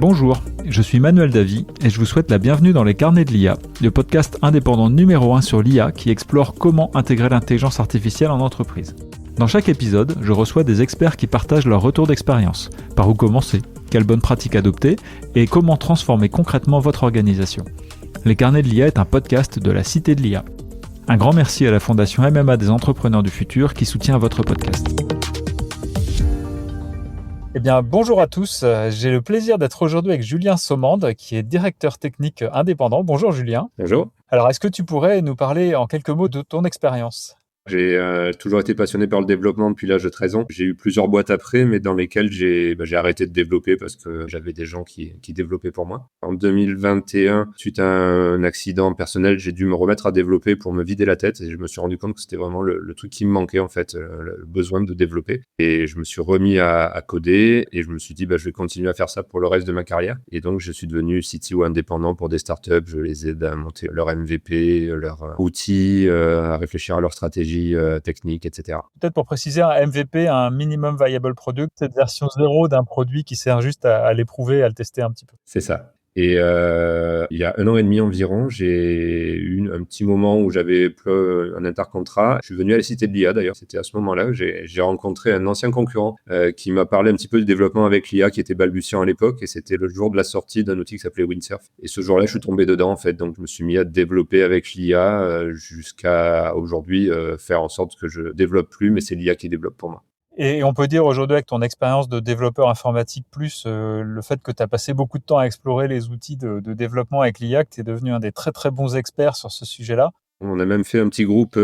Bonjour, je suis Manuel Davy et je vous souhaite la bienvenue dans les Carnets de l'IA, le podcast indépendant numéro 1 sur l'IA qui explore comment intégrer l'intelligence artificielle en entreprise. Dans chaque épisode, je reçois des experts qui partagent leur retour d'expérience, par où commencer, quelles bonnes pratiques adopter et comment transformer concrètement votre organisation. Les Carnets de l'IA est un podcast de la Cité de l'IA. Un grand merci à la Fondation MMA des entrepreneurs du futur qui soutient votre podcast. Eh bien, bonjour à tous. J'ai le plaisir d'être aujourd'hui avec Julien Saumande, qui est directeur technique indépendant. Bonjour Julien. Bonjour. Alors, est-ce que tu pourrais nous parler en quelques mots de ton expérience ? J'ai toujours été passionné par le développement depuis l'âge de 13 ans. J'ai eu plusieurs boîtes après, mais dans lesquelles j'ai arrêté de développer parce que j'avais des gens qui développaient pour moi. En 2021, suite à un accident personnel, j'ai dû me remettre à développer pour me vider la tête et je me suis rendu compte que c'était vraiment le truc qui me manquait en fait, le besoin de développer. Et je me suis remis à coder et je me suis dit je vais continuer à faire ça pour le reste de ma carrière. Et donc je suis devenu CTO indépendant pour des startups. Je les aide à monter leur MVP, leurs outils, à réfléchir à leur stratégie technique, etc. Peut-être pour préciser, un MVP, un Minimum Viable Product, c'est une version 0 d'un produit qui sert juste à l'éprouver, à le tester un petit peu. C'est ça. Et il y a 1 an et demi environ, j'ai eu un petit moment où j'avais un intercontrat. Je suis venu à la Cité de l'IA d'ailleurs. C'était à ce moment-là que j'ai rencontré un ancien concurrent qui m'a parlé un petit peu du développement avec l'IA qui était balbutiant à l'époque. Et c'était le jour de la sortie d'un outil qui s'appelait Windsurf. Et ce jour-là, je suis tombé dedans en fait. Donc je me suis mis à développer avec l'IA jusqu'à aujourd'hui faire en sorte que je développe plus, mais c'est l'IA qui développe pour moi. Et on peut dire aujourd'hui, avec ton expérience de développeur informatique, plus le fait que tu as passé beaucoup de temps à explorer les outils de développement avec l'IA, que tu es devenu un des très très bons experts sur ce sujet-là. On a même fait un petit groupe,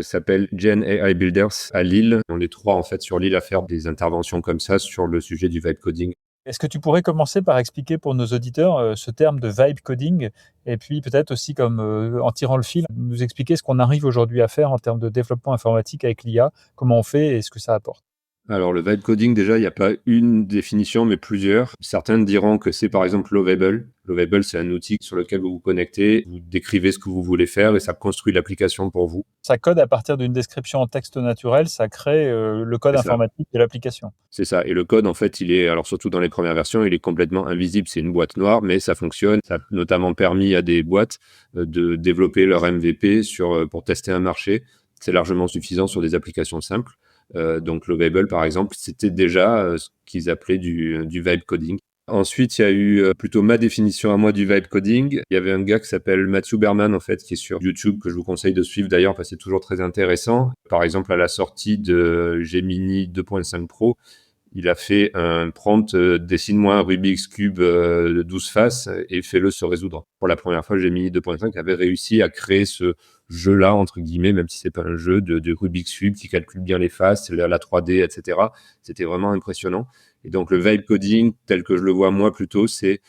s'appelle Gen AI Builders à Lille. On est 3 en fait sur Lille à faire des interventions comme ça sur le sujet du vibe coding. Est-ce que tu pourrais commencer par expliquer pour nos auditeurs ce terme de vibe coding et puis peut-être aussi comme en tirant le fil, nous expliquer ce qu'on arrive aujourd'hui à faire en termes de développement informatique avec l'IA, comment on fait et ce que ça apporte. Alors, le vibe coding, déjà, il n'y a pas une définition, mais plusieurs. Certains diront que c'est par exemple Lovable. Lovable, c'est un outil sur lequel vous vous connectez, vous décrivez ce que vous voulez faire et ça construit l'application pour vous. Ça code à partir d'une description en texte naturel, ça crée le code informatique de l'application. C'est ça. Et le code, en fait, il est, alors surtout dans les premières versions, il est complètement invisible. C'est une boîte noire, mais ça fonctionne. Ça a notamment permis à des boîtes de développer leur MVP pour tester un marché. C'est largement suffisant sur des applications simples. Donc Lovable, par exemple, c'était déjà ce qu'ils appelaient du vibe coding. Ensuite, il y a eu plutôt ma définition à moi du vibe coding. Il y avait un gars qui s'appelle Matthew Berman, en fait, qui est sur YouTube, que je vous conseille de suivre d'ailleurs, parce que c'est toujours très intéressant. Par exemple, à la sortie de Gemini 2.5 Pro, il a fait un prompt, dessine-moi un Rubik's Cube de 12 faces et fais-le se résoudre. Pour la première fois, Gemini 2.5 avait réussi à créer ce jeu-là, entre guillemets, même si c'est pas un jeu de Rubik's Cube qui calcule bien les faces, la 3D, etc. C'était vraiment impressionnant. Et donc, le vibe coding, tel que je le vois moi plutôt, c'est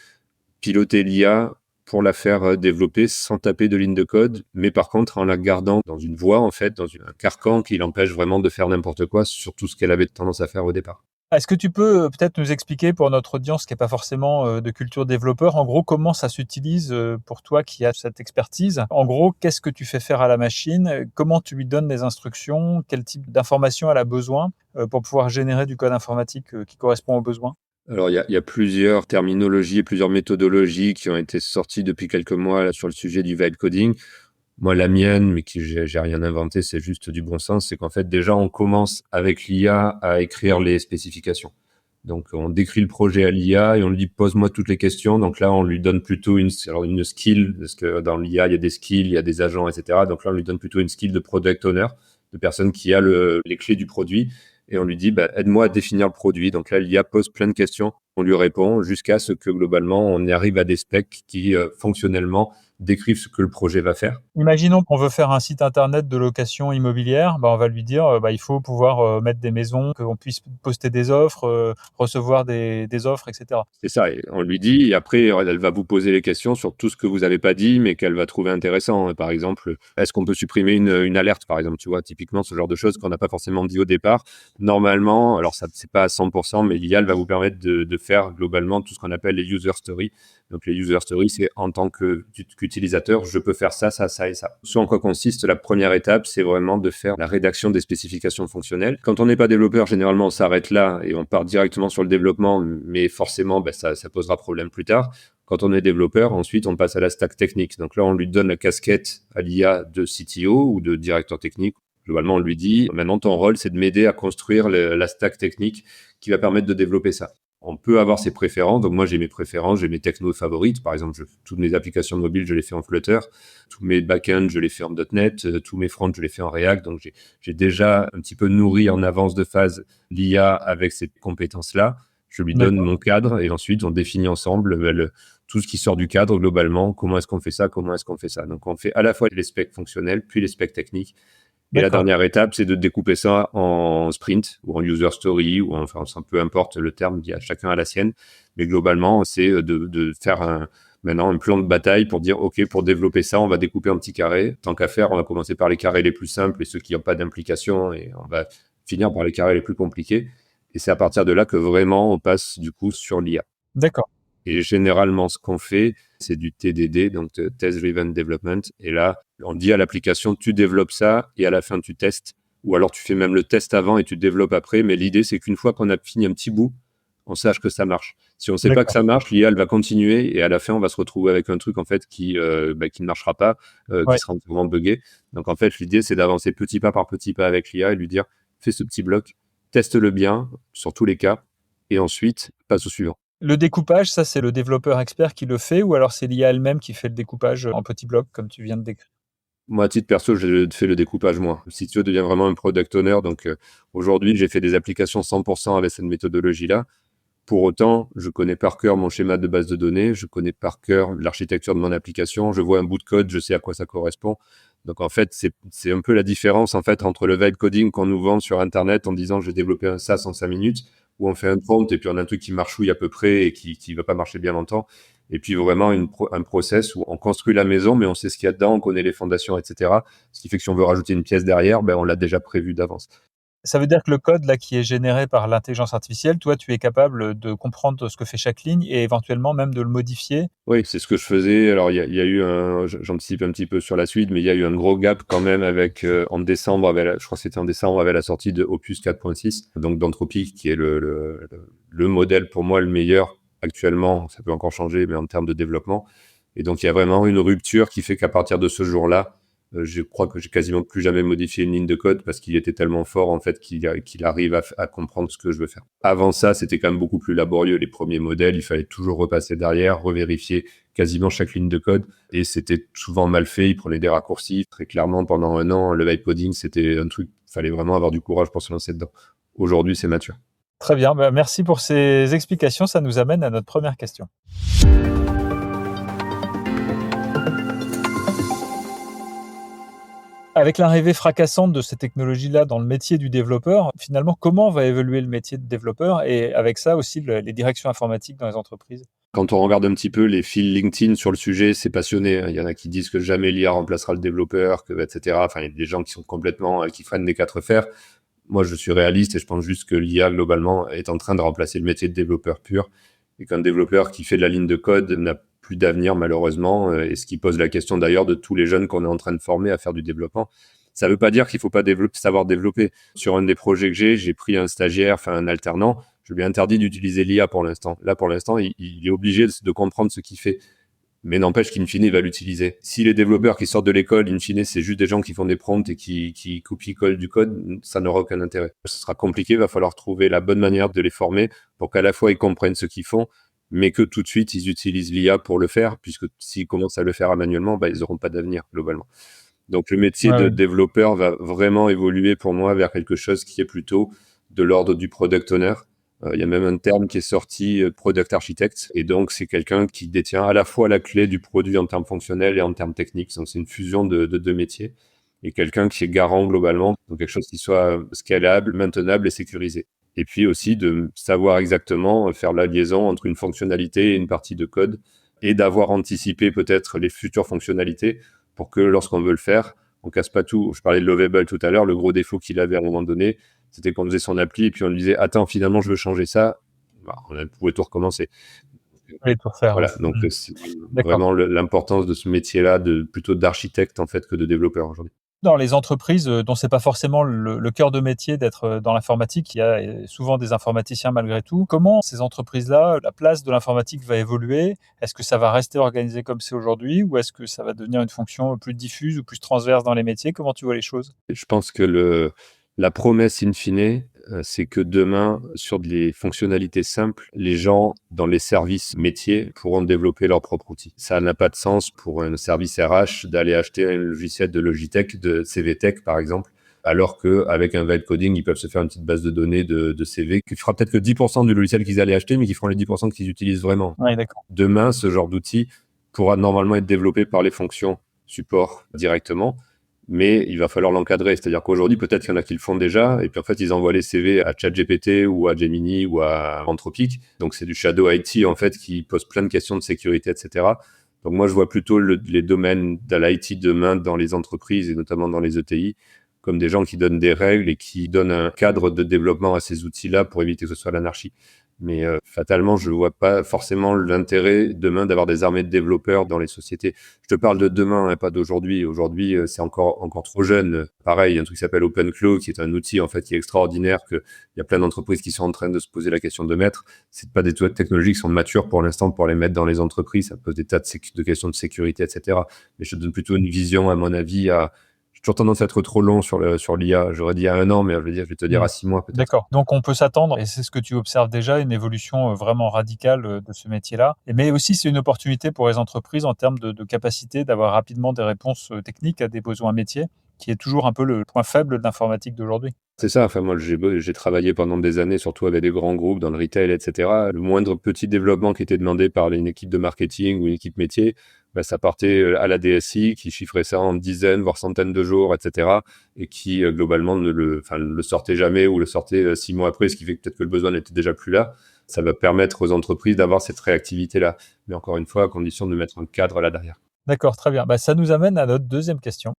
piloter l'IA pour la faire développer sans taper de ligne de code, mais par contre en la gardant dans une voie, en fait, dans un carcan qui l'empêche vraiment de faire n'importe quoi sur tout ce qu'elle avait tendance à faire au départ. Est-ce que tu peux peut-être nous expliquer pour notre audience qui n'est pas forcément de culture développeur, en gros, comment ça s'utilise pour toi qui as cette expertise? En gros, qu'est-ce que tu fais faire à la machine? Comment tu lui donnes les instructions? Quel type d'informations elle a besoin pour pouvoir générer du code informatique qui correspond aux besoins? Alors, il y a plusieurs terminologies et plusieurs méthodologies qui ont été sorties depuis quelques mois là, sur le sujet du vibe coding. Moi, la mienne, mais j'ai rien inventé, c'est juste du bon sens, c'est qu'en fait, déjà, on commence avec l'IA à écrire les spécifications. Donc, on décrit le projet à l'IA et on lui dit, pose-moi toutes les questions. Donc là, on lui donne plutôt une skill, parce que dans l'IA, il y a des skills, il y a des agents, etc. Donc là, on lui donne plutôt une skill de product owner, de personne qui a les clés du produit. Et on lui dit, aide-moi à définir le produit. Donc là, l'IA pose plein de questions. On lui répond jusqu'à ce que, globalement, on arrive à des specs qui, fonctionnellement, décrivent ce que le projet va faire. Imaginons qu'on veut faire un site internet de location immobilière, on va lui dire il faut pouvoir mettre des maisons, qu'on puisse poster des offres, recevoir des offres, etc. C'est ça, et on lui dit, et après, elle va vous poser les questions sur tout ce que vous n'avez pas dit, mais qu'elle va trouver intéressant. Par exemple, est-ce qu'on peut supprimer une alerte, par exemple, tu vois, typiquement ce genre de choses qu'on n'a pas forcément dit au départ. Normalement, alors ça, c'est pas à 100%, mais l'IA va vous permettre de faire globalement tout ce qu'on appelle les user stories. Donc les user stories, c'est en tant qu'utilisateur, je peux faire ça, ça, ça ça et ça. Ce en quoi consiste la première étape, c'est vraiment de faire la rédaction des spécifications fonctionnelles. Quand on n'est pas développeur, généralement, on s'arrête là et on part directement sur le développement, mais forcément, ça posera problème plus tard. Quand on est développeur, ensuite, on passe à la stack technique. Donc là, on lui donne la casquette à l'IA de CTO ou de directeur technique. Globalement, on lui dit, maintenant, ton rôle, c'est de m'aider à construire la stack technique qui va permettre de développer ça. On peut avoir ses préférences. Donc moi, j'ai mes préférences, j'ai mes technos favorites. Par exemple, toutes mes applications mobiles, je les fais en Flutter. Tous mes backends, je les fais en .NET. Tous mes fronts, je les fais en React. Donc j'ai déjà un petit peu nourri en avance de phase l'IA avec ces compétences-là. Je lui donne mon cadre et ensuite, on définit ensemble tout ce qui sort du cadre globalement. Comment est-ce qu'on fait ça? Comment est-ce qu'on fait ça? Donc on fait à la fois les specs fonctionnels, puis les specs techniques. Et la dernière étape, c'est de découper ça en sprint ou en user story ou enfin, peu importe le terme, chacun a la sienne. Mais globalement, c'est de faire maintenant un plan de bataille pour dire, OK, pour développer ça, on va découper en petits carrés. Tant qu'à faire, on va commencer par les carrés les plus simples et ceux qui n'ont pas d'implication et on va finir par les carrés les plus compliqués. Et c'est à partir de là que vraiment on passe du coup sur l'IA. D'accord. Et généralement, ce qu'on fait, c'est du TDD, donc Test Driven Development. Et là, on dit à l'application, tu développes ça et à la fin, tu testes. Ou alors, tu fais même le test avant et tu développes après. Mais l'idée, c'est qu'une fois qu'on a fini un petit bout, on sache que ça marche. Si on ne sait pas que ça marche, l'IA, elle va continuer. Et à la fin, on va se retrouver avec un truc, en fait, qui ne marchera pas, qui sera vraiment buggé. Donc, en fait, l'idée, c'est d'avancer petit pas par petit pas avec l'IA et lui dire, fais ce petit bloc, teste-le bien sur tous les cas. Et ensuite, passe au suivant. Le découpage, ça, c'est le développeur expert qui le fait ou alors c'est l'IA elle-même qui fait le découpage en petits blocs comme tu viens de décrire? Moi, à titre perso, je fais le découpage, moi. CTO devient vraiment un product owner. Donc, aujourd'hui, j'ai fait des applications 100% avec cette méthodologie-là. Pour autant, je connais par cœur mon schéma de base de données. Je connais par cœur l'architecture de mon application. Je vois un bout de code, je sais à quoi ça correspond. Donc, en fait, c'est un peu la différence, en fait, entre le vibe coding qu'on nous vend sur Internet en disant je vais développer un SaaS en 5 minutes, où on fait un prompt et puis on a un truc qui marchouille à peu près et qui va pas marcher bien longtemps. Et puis vraiment un process où on construit la maison, mais on sait ce qu'il y a dedans, on connaît les fondations, etc. Ce qui fait que si on veut rajouter une pièce derrière, on l'a déjà prévu d'avance. Ça veut dire que le code là, qui est généré par l'intelligence artificielle, toi, tu es capable de comprendre ce que fait chaque ligne et éventuellement même de le modifier? Oui, c'est ce que je faisais. Alors, il y a eu j'anticipe un petit peu sur la suite, mais il y a eu un gros gap quand même avec, en décembre, je crois que c'était en décembre, avec la sortie de Opus 4.6, donc d'Anthropic, qui est le modèle pour moi le meilleur actuellement. Ça peut encore changer, mais en termes de développement. Et donc, il y a vraiment une rupture qui fait qu'à partir de ce jour-là, je crois que j'ai quasiment plus jamais modifié une ligne de code parce qu'il était tellement fort, en fait, qu'il arrive à comprendre ce que je veux faire. Avant ça, c'était quand même beaucoup plus laborieux. Les premiers modèles, il fallait toujours repasser derrière, revérifier quasiment chaque ligne de code. Et c'était souvent mal fait. Ils prenaient des raccourcis. Très clairement, pendant un an, le vibe coding, c'était un truc, il fallait vraiment avoir du courage pour se lancer dedans. Aujourd'hui, c'est mature. Très bien. Merci pour ces explications. Ça nous amène à notre première question. Avec l'arrivée fracassante de ces technologies-là dans le métier du développeur, finalement, comment va évoluer le métier de développeur et avec ça aussi les directions informatiques dans les entreprises? Quand on regarde un petit peu les fils LinkedIn sur le sujet, c'est passionné. Il y en a qui disent que jamais l'IA remplacera le développeur, etc. Enfin, il y a des gens qui sont complètement, qui freinent des quatre fers. Moi, je suis réaliste et je pense juste que l'IA, globalement, est en train de remplacer le métier de développeur pur et qu'un développeur qui fait de la ligne de code n'a plus d'avenir, malheureusement, et ce qui pose la question d'ailleurs de tous les jeunes qu'on est en train de former à faire du développement. Ça ne veut pas dire qu'il ne faut pas savoir développer. Sur un des projets que j'ai pris un stagiaire, enfin un alternant, je lui ai interdit d'utiliser l'IA pour l'instant. Là, pour l'instant, il est obligé de comprendre ce qu'il fait. Mais n'empêche qu'in fine, il va l'utiliser. Si les développeurs qui sortent de l'école, in fine, c'est juste des gens qui font des prompts et qui copient-collent du code, ça n'aura aucun intérêt. Ce sera compliqué, il va falloir trouver la bonne manière de les former pour qu'à la fois ils comprennent ce qu'ils font, mais que tout de suite, ils utilisent l'IA pour le faire, puisque s'ils commencent à le faire manuellement, ils n'auront pas d'avenir, globalement. Donc, le métier de développeur va vraiment évoluer pour moi vers quelque chose qui est plutôt de l'ordre du product owner. Il y a même un terme qui est sorti, product architect. Et donc, c'est quelqu'un qui détient à la fois la clé du produit en termes fonctionnels et en termes techniques. Donc, c'est une fusion de deux métiers. Et quelqu'un qui est garant globalement, donc quelque chose qui soit scalable, maintenable et sécurisé. Et puis aussi de savoir exactement faire la liaison entre une fonctionnalité et une partie de code et d'avoir anticipé peut-être les futures fonctionnalités pour que lorsqu'on veut le faire, on casse pas tout. Je parlais de Lovable tout à l'heure, le gros défaut qu'il avait à un moment donné, c'était qu'on faisait son appli et puis on lui disait « Attends, finalement, je veux changer ça. » On pouvait tout recommencer. Oui, pour faire, ouais. Voilà, donc c'est D'accord. vraiment l'importance de ce métier-là, plutôt d'architecte en fait que de développeur aujourd'hui. Dans les entreprises, dont c'est pas forcément le cœur de métier d'être, dans l'informatique, il y a, souvent des informaticiens malgré tout. Comment ces entreprises-là, la place de l'informatique va évoluer? Est-ce que ça va rester organisé comme c'est aujourd'hui ou est-ce que ça va devenir une fonction plus diffuse ou plus transverse dans les métiers? Comment tu vois les choses? Je pense que la promesse in fine, c'est que demain, sur des fonctionnalités simples, les gens dans les services métiers pourront développer leurs propres outils. Ça n'a pas de sens pour un service RH d'aller acheter un logiciel de Logitech, de CVTech par exemple, alors qu'avec un vibe coding, ils peuvent se faire une petite base de données de CV qui fera peut-être que 10% du logiciel qu'ils allaient acheter, mais qui feront les 10% qu'ils utilisent vraiment. Oui, d'accord. Demain, ce genre d'outil pourra normalement être développé par les fonctions support directement, mais il va falloir l'encadrer. C'est-à-dire qu'aujourd'hui, peut-être qu'il y en a qui le font déjà, et puis en fait, ils envoient les CV à ChatGPT ou à Gemini ou à Anthropic. Donc, c'est du shadow IT, en fait, qui pose plein de questions de sécurité, etc. Donc, moi, je vois plutôt les domaines de l'IT demain dans les entreprises et notamment dans les ETI comme des gens qui donnent des règles et qui donnent un cadre de développement à ces outils-là pour éviter que ce soit l'anarchie. Mais fatalement, je ne vois pas forcément l'intérêt demain d'avoir des armées de développeurs dans les sociétés. Je te parle de demain, hein, pas d'aujourd'hui. Aujourd'hui, c'est encore trop jeune. Pareil, il y a un truc qui s'appelle OpenClaw, qui est un outil en fait qui est extraordinaire, il y a plein d'entreprises qui sont en train de se poser la question de mettre. C'est pas des technologies qui sont matures pour l'instant pour les mettre dans les entreprises. Ça pose des tas de questions de sécurité, etc. Mais je donne plutôt une vision, à mon avis, j'ai toujours tendance à être trop long sur l'IA. J'aurais dit à 1 an, mais je vais te dire à 6 mois peut-être. D'accord. Donc on peut s'attendre, et c'est ce que tu observes déjà, une évolution vraiment radicale de ce métier-là. Mais aussi, c'est une opportunité pour les entreprises en termes de capacité d'avoir rapidement des réponses techniques à des besoins métiers, qui est toujours un peu le point faible de l'informatique d'aujourd'hui. C'est ça. Enfin, moi, j'ai travaillé pendant des années, surtout avec des grands groupes dans le retail, etc. Le moindre petit développement qui était demandé par une équipe de marketing ou une équipe métier, ça partait à la DSI qui chiffrait ça en dizaines, voire centaines de jours, etc. Et qui, globalement, ne le sortait jamais ou le sortait 6 mois après, ce qui fait que peut-être que le besoin n'était déjà plus là. Ça va permettre aux entreprises d'avoir cette réactivité-là. Mais encore une fois, à condition de mettre un cadre là derrière. D'accord, très bien. Ça nous amène à notre deuxième question.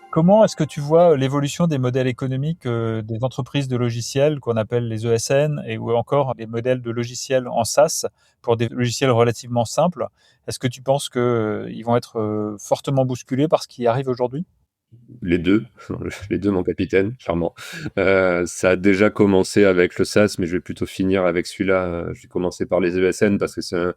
Comment est-ce que tu vois l'évolution des modèles économiques des entreprises de logiciels qu'on appelle les ESN ou encore les modèles de logiciels en SaaS pour des logiciels relativement simples? Est-ce que tu penses qu'ils vont être fortement bousculés par ce qui arrive aujourd'hui? Les deux, les deux, mon capitaine, clairement. Ça a déjà commencé avec le SaaS, mais je vais plutôt finir avec celui-là. Je vais commencer par les ESN parce que c'est un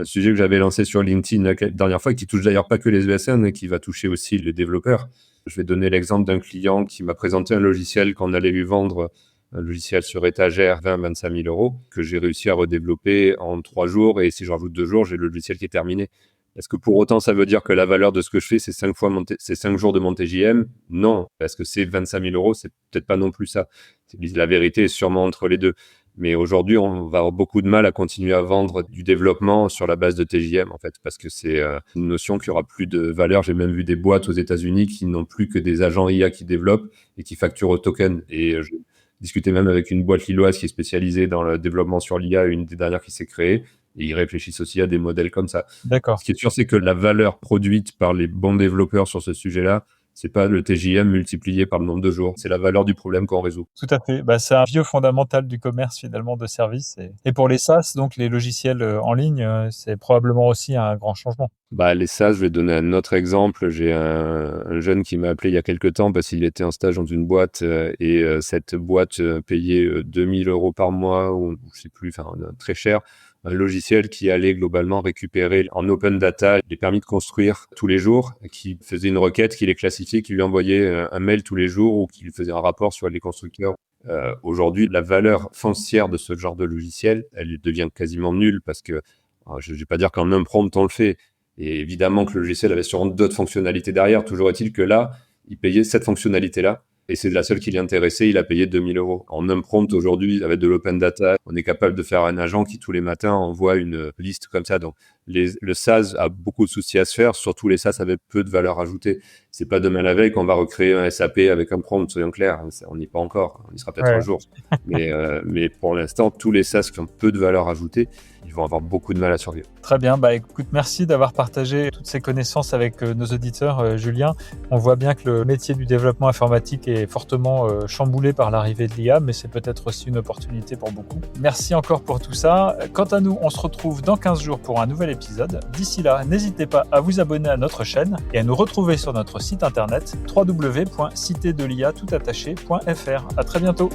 sujet que j'avais lancé sur LinkedIn la dernière fois, qui touche d'ailleurs pas que les ESN, mais qui va toucher aussi les développeurs. Je vais donner l'exemple d'un client qui m'a présenté un logiciel qu'on allait lui vendre, un logiciel sur étagère, 20-25 000 euros, que j'ai réussi à redévelopper en 3 jours. Et si je rajoute 2 jours, j'ai le logiciel qui est terminé. Est-ce que pour autant, ça veut dire que la valeur de ce que je fais, c'est 5 jours de mon TJM? Non. Est-ce que c'est 25 000 euros? C'est peut-être pas non plus ça. La vérité est sûrement entre les deux. Mais aujourd'hui, on va avoir beaucoup de mal à continuer à vendre du développement sur la base de TJM, en fait, parce que c'est une notion qui aura plus de valeur. J'ai même vu des boîtes aux États-Unis qui n'ont plus que des agents IA qui développent et qui facturent au token. Et je discutais même avec une boîte lilloise qui est spécialisée dans le développement sur l'IA, une des dernières qui s'est créée. Et ils réfléchissent aussi à des modèles comme ça. D'accord. Ce qui est sûr, c'est que la valeur produite par les bons développeurs sur ce sujet-là, c'est pas le TJM multiplié par le nombre de jours. C'est la valeur du problème qu'on résout. Tout à fait. C'est un vieux fondamental du commerce finalement de services. Et pour les SaaS, donc les logiciels en ligne, c'est probablement aussi un grand changement. Les SaaS, je vais donner un autre exemple. J'ai un jeune qui m'a appelé il y a quelques temps parce qu'il était en stage dans une boîte et cette boîte payait 2 000 euros par mois ou je sais plus, très cher. Un logiciel qui allait globalement récupérer en open data les permis de construire tous les jours, qui faisait une requête, qui les classifiait, qui lui envoyait un mail tous les jours ou qui lui faisait un rapport sur les constructeurs. Aujourd'hui, la valeur foncière de ce genre de logiciel, elle devient quasiment nulle parce que je ne vais pas dire qu'en un prompt on le fait. Et évidemment que le logiciel avait sûrement d'autres fonctionnalités derrière. Toujours est-il que là, il payait cette fonctionnalité-là. Et c'est la seule qui l'intéressait, il a payé 2 000 euros. En un prompt, aujourd'hui, avec de l'open data, on est capable de faire un agent qui, tous les matins, envoie une liste comme ça. Donc, le SaaS a beaucoup de soucis à se faire, surtout les SaaS avec peu de valeur ajoutée. C'est pas demain la veille qu'on va recréer un SAP avec un prompt, soyons clairs. On n'y est pas encore. On y sera peut-être un jour. Mais pour l'instant, tous les SaaS qui ont peu de valeur ajoutée, ils vont avoir beaucoup de mal à survivre. Très bien. Écoute, merci d'avoir partagé toutes ces connaissances avec nos auditeurs, Julien. On voit bien que le métier du développement informatique est fortement chamboulé par l'arrivée de l'IA, mais c'est peut-être aussi une opportunité pour beaucoup. Merci encore pour tout ça. Quant à nous, on se retrouve dans 15 jours pour un nouvel épisode. D'ici là, n'hésitez pas à vous abonner à notre chaîne et à nous retrouver sur notre site internet www.citédelia.fr. À très bientôt.